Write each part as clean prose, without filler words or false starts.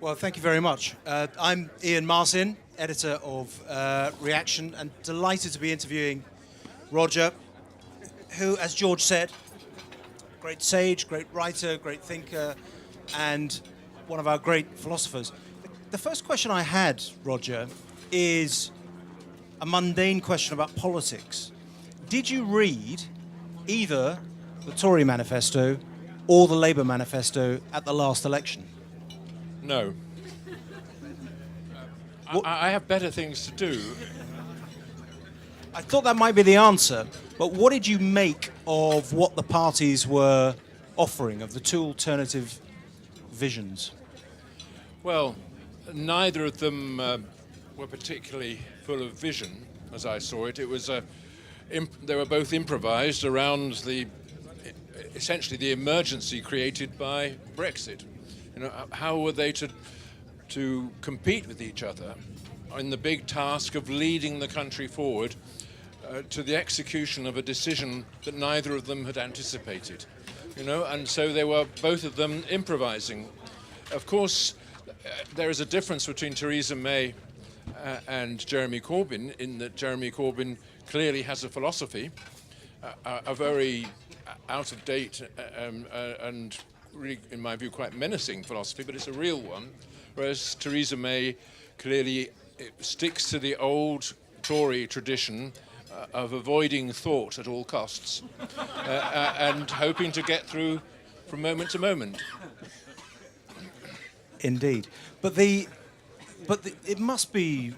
Well, thank you very much. I'm Ian Martin, editor of Reaction, and delighted to be interviewing Roger, who, as George said, great sage, great writer, great thinker, and one of our great philosophers. The first question I had, Roger, is a mundane question about politics. Did you read either the Tory manifesto or the Labour manifesto at the last election? No. What- I have better things to do. I thought that might be the answer, but what did you make of what the parties were offering, of the two alternative visions? Well, neither of them were particularly full of vision, as I saw it. It was they were both improvised around essentially the emergency created by Brexit. You know, how were they to compete with each other in the big task of leading the country forward to the execution of a decision that neither of them had anticipated, you know, and so they were both of them improvising. Of course, there is a difference between Theresa May and Jeremy Corbyn in that Jeremy Corbyn clearly has a philosophy, a very out-of-date and really, in my view, quite menacing philosophy, but it's a real one, whereas Theresa May clearly sticks to the old Tory tradition of avoiding thought at all costs and hoping to get through from moment to moment. Indeed. It must be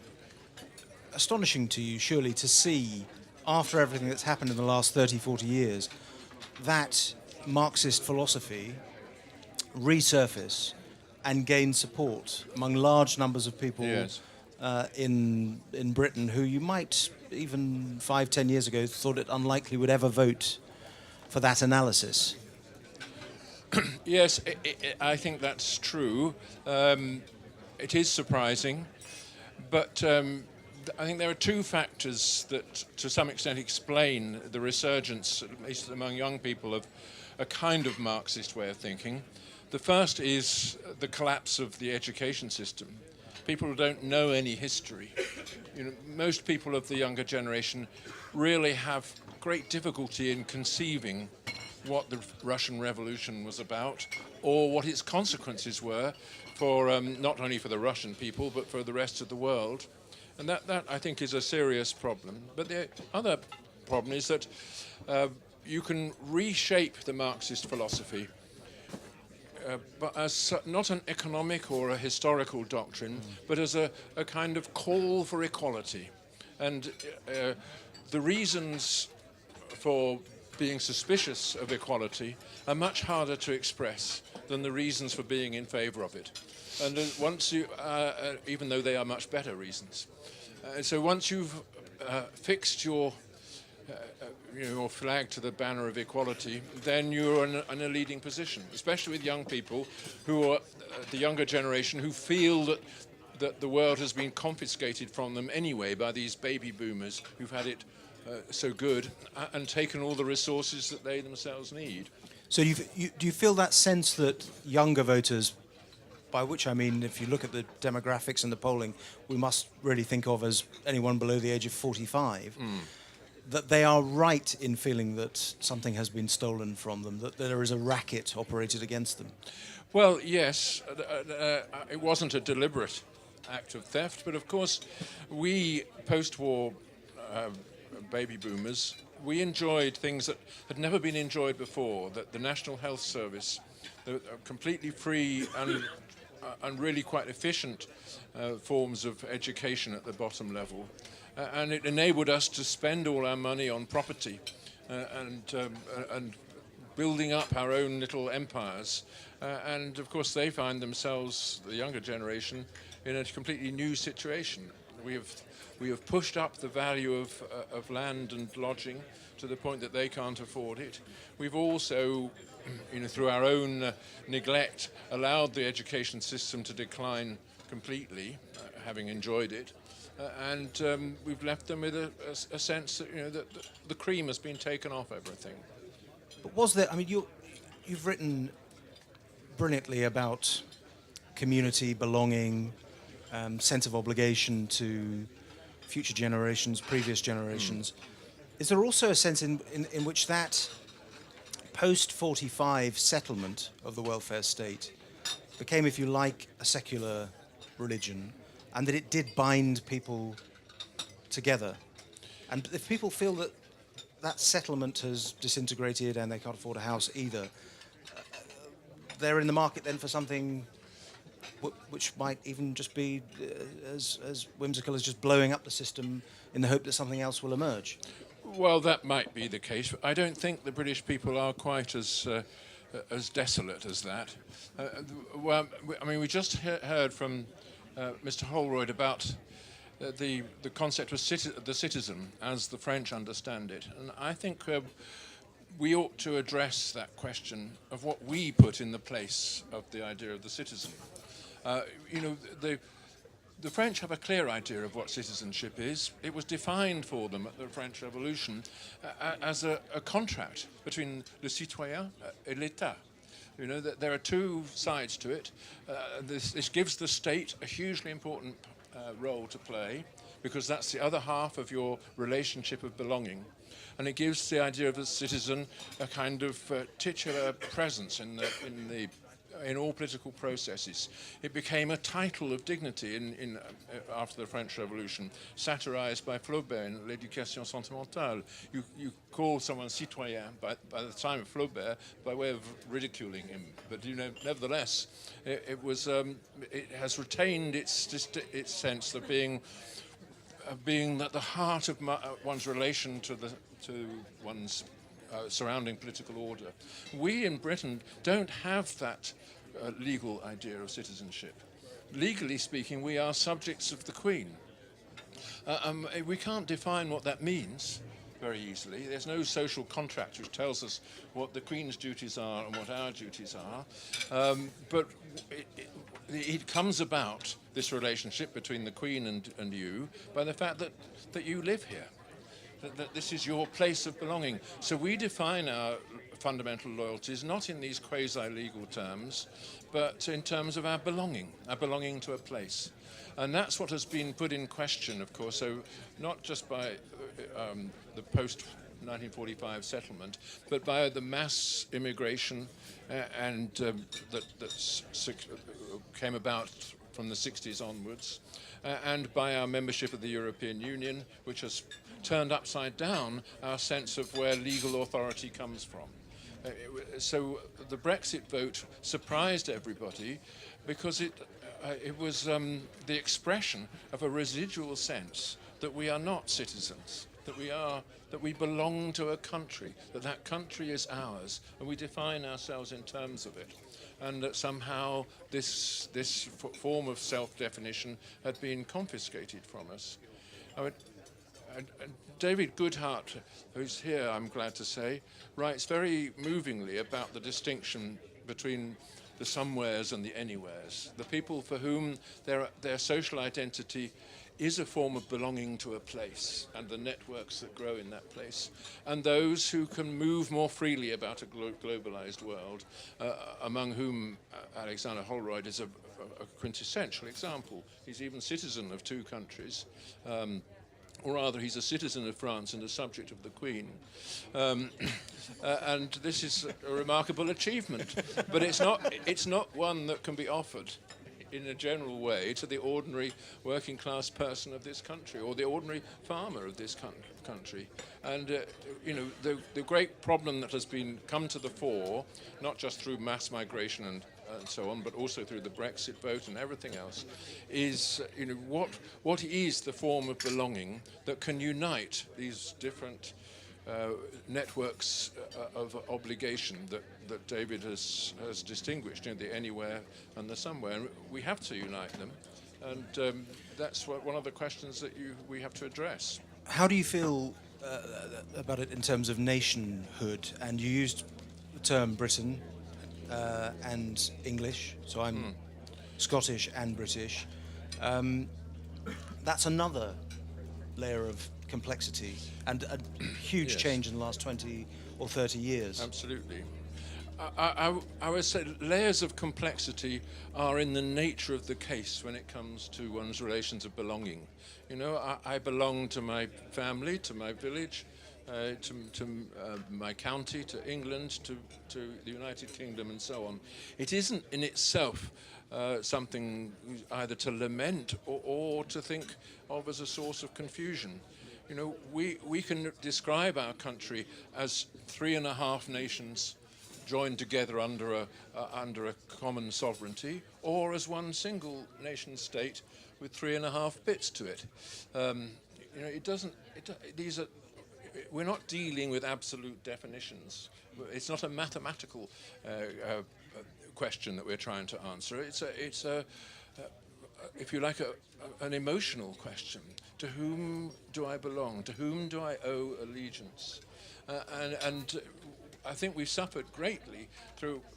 astonishing to you, surely, to see, after everything that's happened in the last 30, 40 years, that Marxist philosophy resurface and gain support among large numbers of people. Yes. In Britain, who you might, even 5, 10 years ago, thought it unlikely would ever vote for that analysis. Yes, I think that's true. It is surprising, but I think there are two factors that to some extent explain the resurgence, at least among young people, of a kind of Marxist way of thinking. The first is the collapse of the education system. People don't know any history. You know, most people of the younger generation really have great difficulty in conceiving what the Russian Revolution was about or what its consequences were for not only for the Russian people but for the rest of the world. And that I think is a serious problem. But the other problem is that you can reshape the Marxist philosophy but as not an economic or a historical doctrine, but as a kind of call for equality. And the reasons for being suspicious of equality are much harder to express than the reasons for being in favor of it. And once you, even though they are much better reasons. So once you've fixed your flag to the banner of equality, then you're in a leading position, especially with young people who are the younger generation who feel that the world has been confiscated from them anyway by these baby boomers who've had it so good and taken all the resources that they themselves need. So do you feel that sense that younger voters, by which I mean if you look at the demographics and the polling, we must really think of as anyone below the age of 45, that they are right in feeling that something has been stolen from them, that there is a racket operated against them? Well, yes, it wasn't a deliberate act of theft, but of course we post-war baby boomers, we enjoyed things that had never been enjoyed before, that the National Health Service, the completely free and really quite efficient forms of education at the bottom level. And it enabled us to spend all our money on property and building up our own little empires. And of course they find themselves, the younger generation, in a completely new situation. We have pushed up the value of land and lodging to the point that they can't afford it. We've also, through our own neglect, allowed the education system to decline completely, having enjoyed it. And we've left them with a sense that, that the cream has been taken off everything. But was there, you've written brilliantly about community, belonging, sense of obligation to future generations, previous generations. Is there also a sense in which that post-45 settlement of the welfare state became, if you like, a secular religion, and that it did bind people together? And if people feel that that settlement has disintegrated and they can't afford a house either, they're in the market then for something which might even just be as whimsical as just blowing up the system in the hope that something else will emerge. Well, that might be the case. I don't think the British people are quite as desolate as that. Well, I mean, we just heard from Mr. Holroyd about the concept of the citizen as the French understand it, and I think we ought to address that question of what we put in the place of the idea of the citizen. You know, the French have a clear idea of what citizenship is. It was defined for them at the French Revolution as a contract between le citoyen et l'État. You know, that there are two sides to it. This gives the state a hugely important role to play, because that's the other half of your relationship of belonging. And it gives the idea of a citizen a kind of titular presence in all political processes. It became a title of dignity after the French Revolution, satirized by Flaubert in L'Éducation sentimentale. You call someone citoyen by the time of Flaubert by way of ridiculing him, but you know, nevertheless, it has retained its sense of being at the heart of one's relation to one's surrounding political order. We in Britain don't have that legal idea of citizenship. Legally speaking, we are subjects of the Queen. We can't define what that means very easily. There's no social contract which tells us what the Queen's duties are and what our duties are. But it comes about, this relationship between the Queen and you, by the fact that you live here. That this is your place of belonging. So we define our fundamental loyalties not in these quasi-legal terms, but in terms of our belonging to a place. And that's what has been put in question, of course, so not just by the post-1945 settlement, but by the mass immigration that came about from the 60s onwards, and by our membership of the European Union, which has turned upside down our sense of where legal authority comes from. So the Brexit vote surprised everybody because it was the expression of a residual sense that we are not citizens, that we belong to a country, that country is ours, and we define ourselves in terms of it, and that somehow this form of self-definition had been confiscated from us. I mean, David Goodhart, who's here, I'm glad to say, writes very movingly about the distinction between the somewheres and the anywheres, the people for whom their social identity is a form of belonging to a place and the networks that grow in that place, and those who can move more freely about a globalized world, among whom Alexander Holroyd is a quintessential example. He's even citizen of two countries. Or rather, he's a citizen of France and a subject of the Queen. And this is a remarkable achievement. But it's not one that can be offered in a general way to the ordinary working class person of this country or the ordinary farmer of this country. And you know, the great problem that has come to the fore, not just through mass migration and so on, but also through the Brexit vote and everything else, is you know what is the form of belonging that can unite these different networks of obligation that David has distinguished, you know, the anywhere and the somewhere. And we have to unite them, and that's one of the questions that we have to address. How do you feel about it in terms of nationhood? And you used the term Britain and English, so I'm Scottish and British. That's another layer of complexity and a huge change in the last 20 or 30 years. Absolutely. I would say layers of complexity are in the nature of the case when it comes to one's relations of belonging. You know, I belong to my family, to my village, to my county, to England, to the United Kingdom, and so on. It isn't in itself something either to lament or to think of as a source of confusion. You know, we can describe our country as 3.5 nations joined together under a common sovereignty, or as one single nation state with 3.5 bits to it. You know, it doesn't. These are. We're not dealing with absolute definitions. It's not a mathematical question that we're trying to answer. It's a if you like, an emotional question. To whom do I belong? To whom do I owe allegiance? And I think we've suffered greatly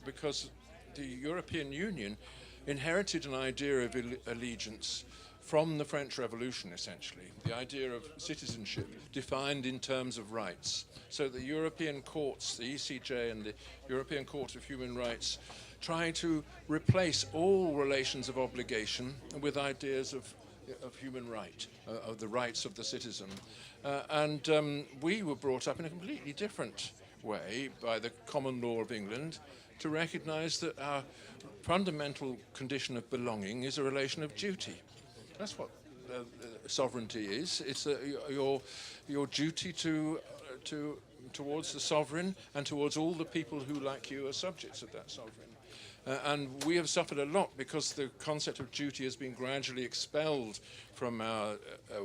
because the European Union inherited an idea of allegiance from the French Revolution, essentially, the idea of citizenship defined in terms of rights. So the European courts, the ECJ and the European Court of Human Rights, try to replace all relations of obligation with ideas of human right, of the rights of the citizen. And we were brought up in a completely different way by the common law of England to recognize that our fundamental condition of belonging is a relation of duty. That's what sovereignty is. It's your duty towards the sovereign and towards all the people who, like you, are subjects of that sovereign. And we have suffered a lot because the concept of duty has been gradually expelled from our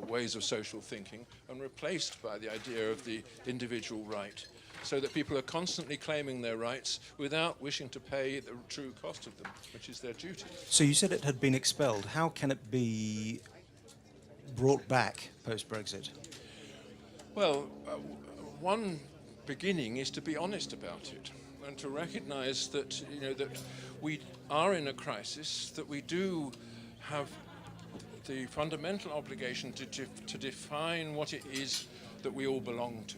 ways of social thinking and replaced by the idea of the individual right, so that people are constantly claiming their rights without wishing to pay the true cost of them, which is their duty. So you said it had been expelled. How can it be brought back post-Brexit? Well, one beginning is to be honest about it and to recognize that, you know, that we are in a crisis, that we do have the fundamental obligation to define what it is that we all belong to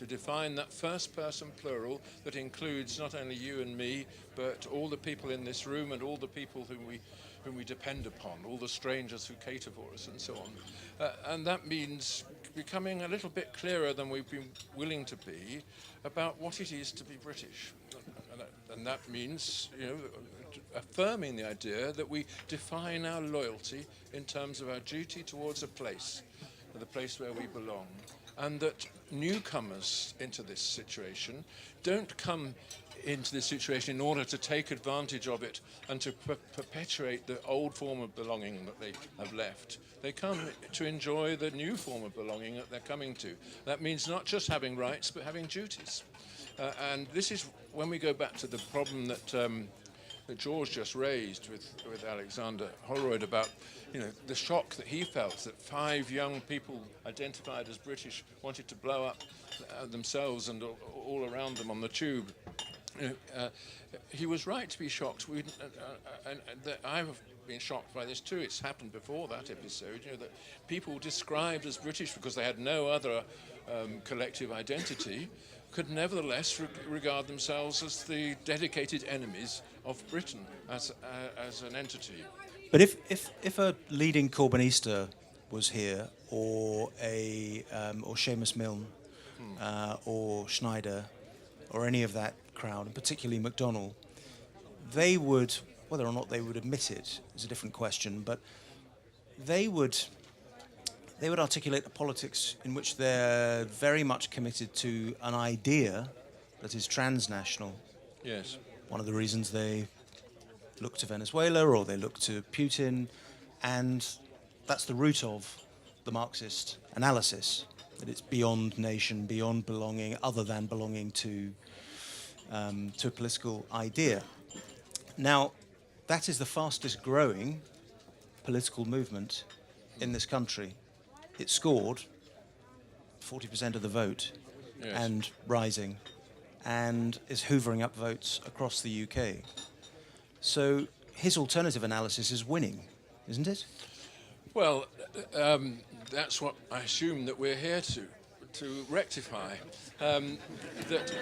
define that first person plural that includes not only you and me, but all the people in this room and all the people whom we depend upon, all the strangers who cater for us and so on. And that means becoming a little bit clearer than we've been willing to be about what it is to be British. And that means, you know, affirming the idea that we define our loyalty in terms of our duty towards a place, the place where we belong. And that newcomers into this situation don't come into this situation in order to take advantage of it and to perpetuate the old form of belonging that they have left. They come to enjoy the new form of belonging that they're coming to. That means not just having rights, but having duties. And this is when we go back to the problem that George just raised with Alexander Holroyd about, you know, the shock that he felt that 5 young people identified as British wanted to blow up themselves and all around them on the tube. He was right to be shocked. I've been shocked by this too. It's happened before that episode. You know, that people described as British because they had no other collective identity could nevertheless regard themselves as the dedicated enemies of Britain as an entity. But if a leading Corbynista was here, or or Seamus Milne, or Schneider, or any of that crowd, and particularly McDonnell, they would, whether or not they would admit it is a different question, but they would articulate a politics in which they're very much committed to an idea that is transnational. Yes. One of the reasons they look to Venezuela or they look to Putin, and that's the root of the Marxist analysis, that it's beyond nation, beyond belonging, other than belonging to a political idea. Now, that is the fastest growing political movement in this country. It scored 40% of the vote, yes, and rising, and is hoovering up votes across the UK. So his alternative analysis is winning, isn't it? Well, that's what I assume that we're here to rectify. That,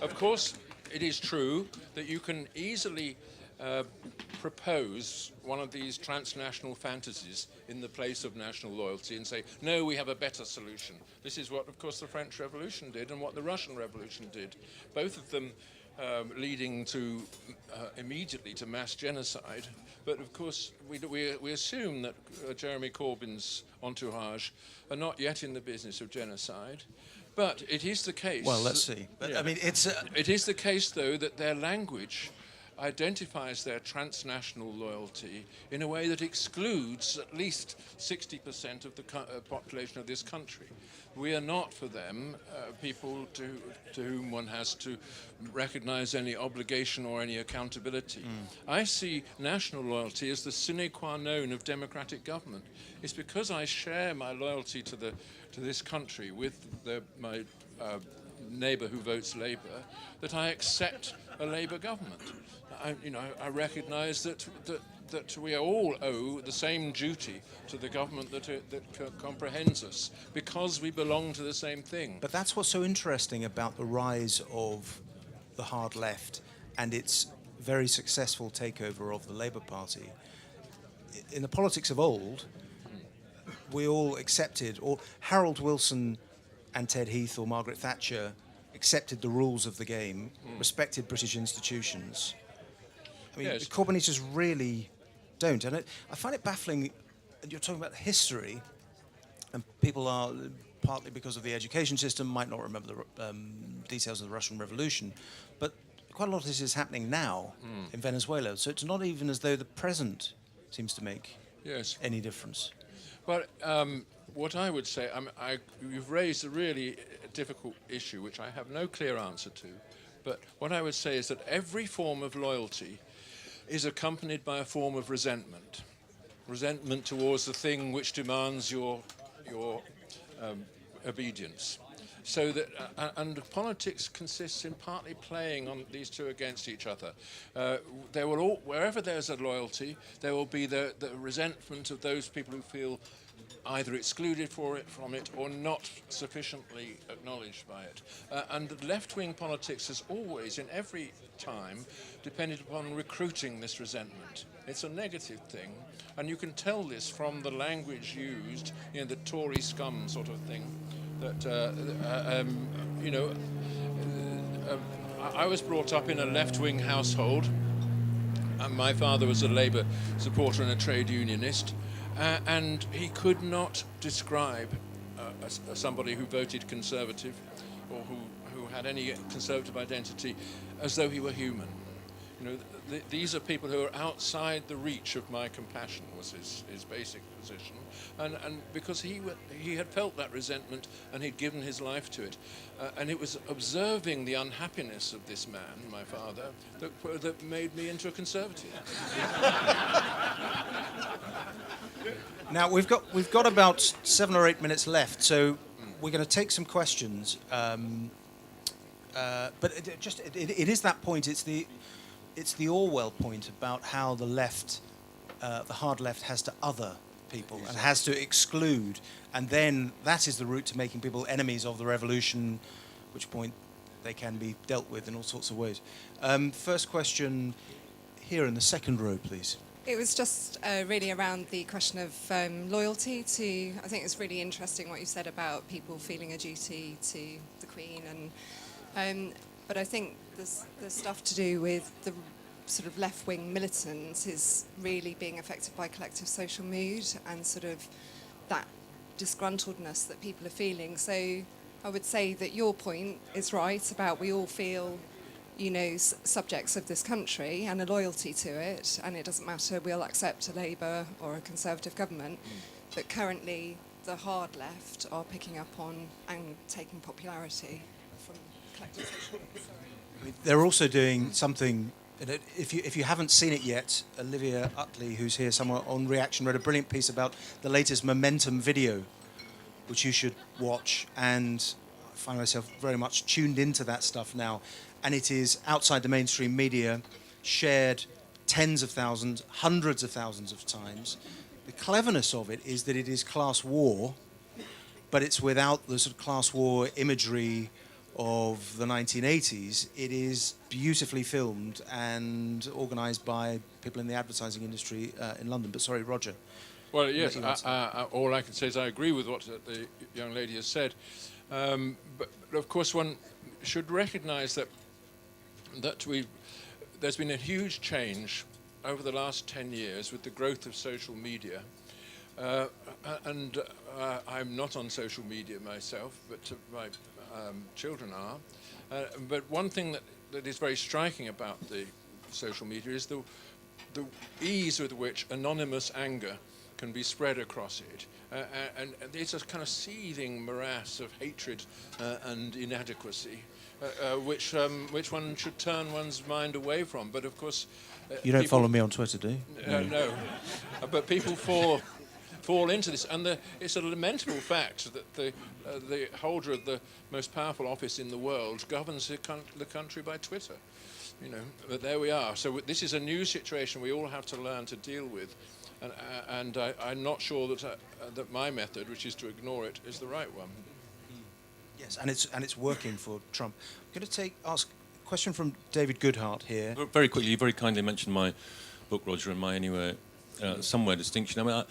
of course, it is true that you can easily propose one of these transnational fantasies in the place of national loyalty and say, no, we have a better solution. This is what, of course, the French Revolution did and what the Russian Revolution did. Both of them leading to immediately to mass genocide. But of course, we assume that Jeremy Corbyn's entourage are not yet in the business of genocide. But it is the case. Well, let's see. But Yeah. I mean, it's It is the case, though, that their language identifies their transnational loyalty in a way that excludes at least 60% of the population of this country. We are not, for them, people to whom one has to recognize any obligation or any accountability. I see national loyalty as the sine qua non of democratic government. It's because I share my loyalty to this country with my neighbour who votes Labour that I accept a Labour government. I recognise that we all owe the same duty to the government that comprehends us because we belong to the same thing. But that's what's so interesting about the rise of the hard left and its very successful takeover of the Labour Party. In the politics of old, we all accepted, or Harold Wilson and Ted Heath or Margaret Thatcher accepted the rules of the game, respected British institutions. I mean, Yes. the Corbynistas really don't. And I find it baffling, and you're talking about history, and people are, partly because of the education system, might not remember the details of the Russian Revolution, but quite a lot of this is happening now in Venezuela. So it's not even as though the present seems to make any difference. Well, what I would say, you've raised a really difficult issue, which I have no clear answer to. But what I would say is that every form of loyalty is accompanied by a form of resentment. Resentment towards the thing which demands your obedience. So that, and politics consists in partly playing on these two against each other. There will wherever there's a loyalty, there will be the resentment of those people who feel either excluded from it or not sufficiently acknowledged by it. And left-wing politics has always, in every time, depended upon recruiting this resentment. It's a negative thing, and you can tell this from the language used, the Tory scum sort of thing. That I was brought up in a left-wing household, and my father was a Labour supporter and a trade unionist, and he could not describe somebody who voted Conservative or who had any Conservative identity as though he were human. These are people who are outside the reach of my compassion, was his basic position. And because he had felt that resentment and he'd given his life to it. And it was observing the unhappiness of this man, my father, that made me into a Conservative. Now, we've got about 7 or 8 minutes left, so we're going to take some questions. But it is that point, it's the Orwell point about how the left, the hard left, has to other people and has to exclude, and then that is the route to making people enemies of the revolution, which point they can be dealt with in all sorts of ways. First question here in the second row, please. It was just really around the question of loyalty to, I think it's really interesting what you said about people feeling a duty to the Queen, and but I think the stuff to do with the sort of left-wing militants is really being affected by collective social mood and sort of that disgruntledness that people are feeling. So I would say that your point is right about we all feel, subjects of this country and a loyalty to it, and it doesn't matter, we'll accept a Labour or a Conservative government. But currently the hard left are picking up on and taking popularity from collective social mood. Sorry. They're also doing something. If you haven't seen it yet, Olivia Utley, who's here somewhere on Reaction, wrote a brilliant piece about the latest Momentum video, which you should watch. And I find myself very much tuned into that stuff now. And it is outside the mainstream media, shared tens of thousands, hundreds of thousands of times. The cleverness of it is that it is class war, but it's without the sort of class war imagery of the 1980s. It is beautifully filmed and organised by people in the advertising industry in London. But sorry, Roger. Well, yes, all I can say is I agree with what the young lady has said. But of course, one should recognise that there's been a huge change over the last 10 years with the growth of social media. I'm not on social media myself, but my children are. But one thing that is very striking about the social media is the ease with which anonymous anger can be spread across it. And it's a kind of seething morass of hatred and inadequacy, which one should turn one's mind away from. But of course... you don't follow me on Twitter, do you? No. But people fall into this, and it's a lamentable fact that the holder of the most powerful office in the world governs the country by Twitter. But there we are. So this is a new situation we all have to learn to deal with, and I'm not sure that my method, which is to ignore it, is the right one. Yes, and it's working for Trump. I'm going to ask a question from David Goodhart here. Very quickly, you very kindly mentioned my book, Roger, and my Anywhere, Somewhere distinction. I mean,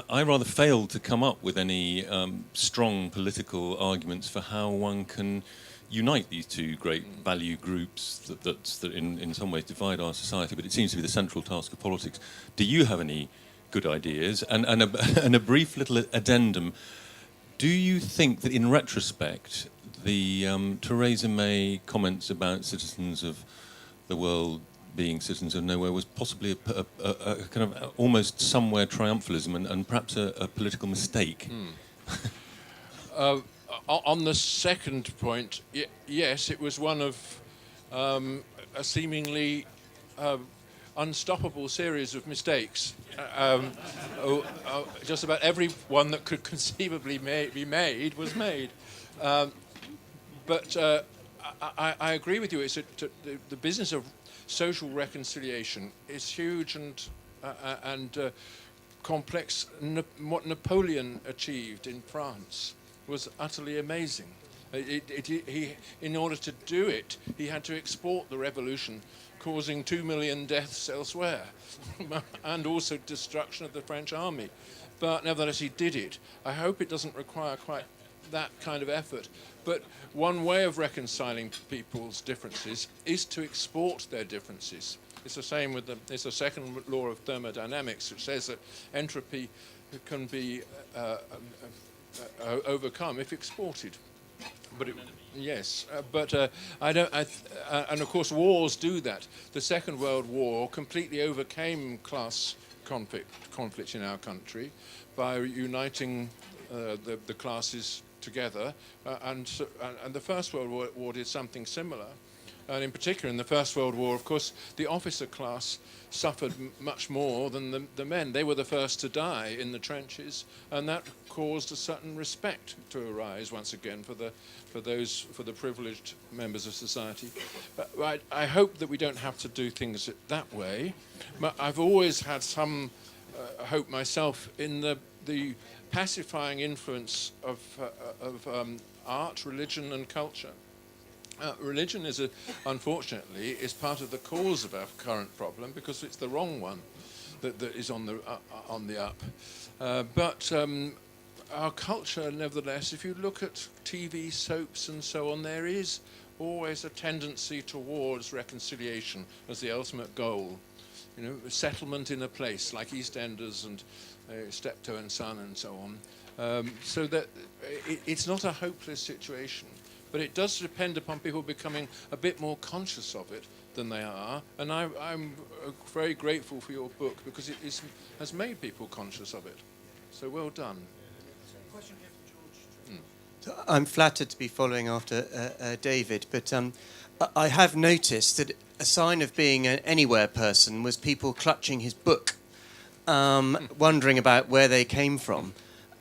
I rather failed to come up with any strong political arguments for how one can unite these two great value groups that in some ways divide our society, but it seems to be the central task of politics. Do you have any good ideas? And a brief little addendum. Do you think that in retrospect, the Theresa May comments about citizens of the world being citizens of nowhere was possibly a kind of almost somewhere triumphalism and perhaps a political mistake? On the second point, yes, it was one of a seemingly unstoppable series of mistakes. Just about every one that could conceivably be made was made. But I agree with you. It's the business of social reconciliation is huge and complex. What Napoleon achieved in France was utterly amazing. In order to do it, he had to export the revolution, causing 2 million deaths elsewhere, and also destruction of the French army. But nevertheless, he did it. I hope it doesn't require quite that kind of effort. But one way of reconciling people's differences is to export their differences. It's the same with it's the second law of thermodynamics, which says that entropy can be overcome if exported. But I don't. And of course, wars do that. The Second World War completely overcame class conflict in our country by uniting the classes together, and the First World War did something similar. And in particular, in the First World War, of course, the officer class suffered much more than the men. They were the first to die in the trenches, and that caused a certain respect to arise once again for the privileged members of society. But I hope that we don't have to do things that way. But I've always had some hope myself in the pacifying influence of art, religion, and culture. Religion unfortunately, is part of the cause of our current problem because it's the wrong one that is on the up. But our culture, nevertheless, if you look at TV soaps and so on, there is always a tendency towards reconciliation as the ultimate goal. Settlement in a place like EastEnders and Steptoe and Son and so on. So that it's not a hopeless situation. But it does depend upon people becoming a bit more conscious of it than they are. And I'm very grateful for your book because it has made people conscious of it. So well done. Question here from George. I'm flattered to be following after David, but I have noticed that a sign of being an anywhere person was people clutching his book, wondering about where they came from.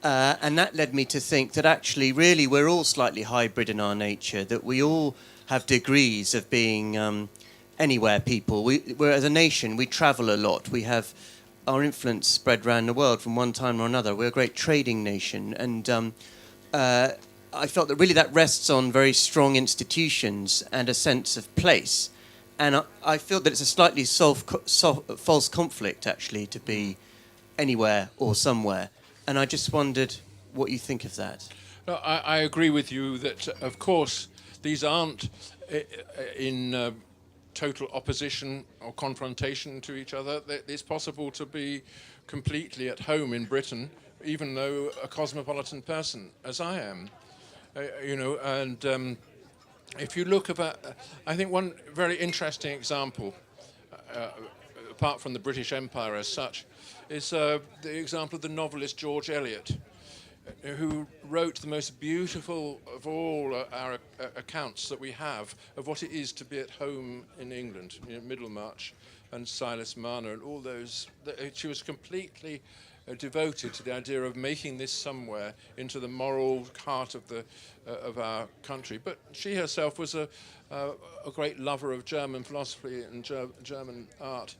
And that led me to think that actually, really, we're all slightly hybrid in our nature, that we all have degrees of being anywhere people. We're, as a nation, we travel a lot. We have our influence spread around the world from one time or another. We're a great trading nation. And I felt that really that rests on very strong institutions and a sense of place. And I feel that it's a slightly false conflict, actually, to be anywhere or somewhere. And I just wondered what you think of that. No, I agree with you that, of course, these aren't in total opposition or confrontation to each other. It's possible to be completely at home in Britain, even though a cosmopolitan person, as I am. If you look about, I think one very interesting example, apart from the British Empire as such, is the example of the novelist George Eliot, who wrote the most beautiful of all our accounts that we have of what it is to be at home in England, Middlemarch and Silas Marner and all those. She was completely devoted to the idea of making this somewhere into the moral heart of our country. But she herself was a great lover of German philosophy and German art,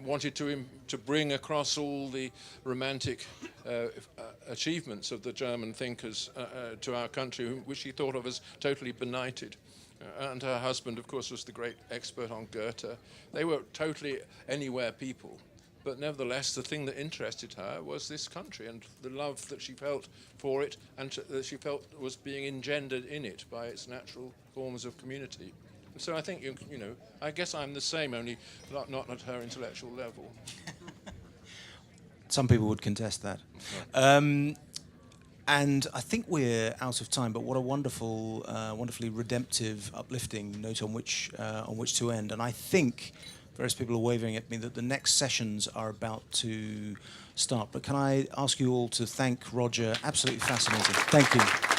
wanted to bring across all the romantic achievements of the German thinkers to our country, which she thought of as totally benighted. And her husband, of course, was the great expert on Goethe. They were totally anywhere people. But nevertheless, the thing that interested her was this country and the love that she felt for it and that she felt was being engendered in it by its natural forms of community. And so I think, I guess I'm the same, only not at her intellectual level. Some people would contest that. And I think we're out of time, but what a wonderful, wonderfully redemptive, uplifting note on which to end. And I think various people are waving at me that the next sessions are about to start. But can I ask you all to thank Roger? Absolutely fascinating. Thank you.